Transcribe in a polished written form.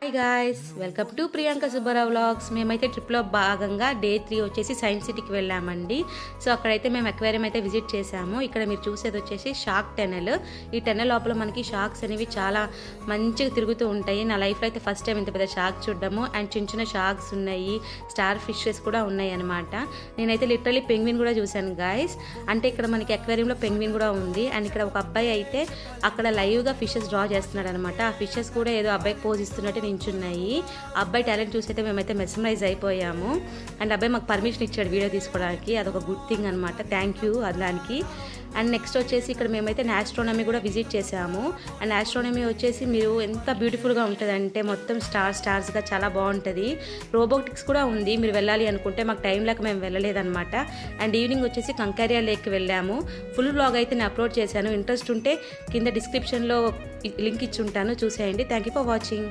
Hi guys, welcome to Priyanka Subbarao vlogs. మేమైతే ట్రిప్లో భాగంగా డే 3 వచ్చేసి సైన్స్ సిటీకి వెళ్ళామండి. సో అక్కడైతే మేము అక్వేరియం అయితే విజిట్ చేసాము. ఇక్కడ మీరు చూసేది వచ్చేసి షార్క్ టెనల్. ఈ టెనల్ లోపల మనకి షార్క్స్ అనేవి చాలా మంచిగా తిరుగుతూ ఉంటాయి. నా లైఫ్లో అయితే ఫస్ట్ టైం ఇంత పెద్ద షార్క్ చూడడము. అండ్ చిన్న చిన్న షార్క్స్ ఉన్నాయి, స్టార్ ఫిషెస్ కూడా ఉన్నాయి అనమాట. నేనైతే లిటరలీ పెంగ్విన్ కూడా చూశాను గాయ్స్. అంటే ఇక్కడ మనకి అక్వేరియంలో పెంగ్విన్ కూడా ఉంది. అండ్ ఇక్కడ ఒక అబ్బాయి అయితే అక్కడ లైవ్గా ఫిషెస్ డ్రా చేస్తున్నాడు అనమాట. ఆ ఫిషెస్ కూడా ఏదో అబ్బాయికి పోజ్ ఇస్తున్నట్టు నించున్నాయి. ఆ అబ్బాయి టాలెంట్ చూసి అయితే మేమైతే మెస్మరైజ్ అయిపోయాము. అండ్ అబ్బాయి మాకు పర్మిషన్ ఇచ్చాడు వీడియో తీసుకోవడానికి. అదొక గుడ్ థింగ్ అనమాట. థ్యాంక్ యూ దానికి. అండ్ నెక్స్ట్ వచ్చేసి ఇక్కడ మేమైతే ఆస్ట్రోనమీ కూడా విజిట్ చేసాము. అండ్ ఆస్ట్రోనమీ వచ్చేసి మీరు ఎంత బ్యూటిఫుల్గా ఉంటుందంటే మొత్తం స్టార్స్గా చాలా బాగుంటుంది. రోబోటిక్స్ కూడా ఉంది, మీరు వెళ్ళాలి అనుకుంటే. మాకు టైం లేక మేము వెళ్ళలేదన్నమాట. అండ్ ఈవినింగ్ వచ్చేసి కంకారియా లేక్కి వెళ్ళాము. ఫుల్ వ్లాగ్ అయితే నేను అప్లోడ్ చేశాను. ఇంట్రెస్ట్ ఉంటే కింద డిస్క్రిప్షన్లో లింక్ ఇచ్చి ఉంటాను, చూసేయండి. Thank you for watching.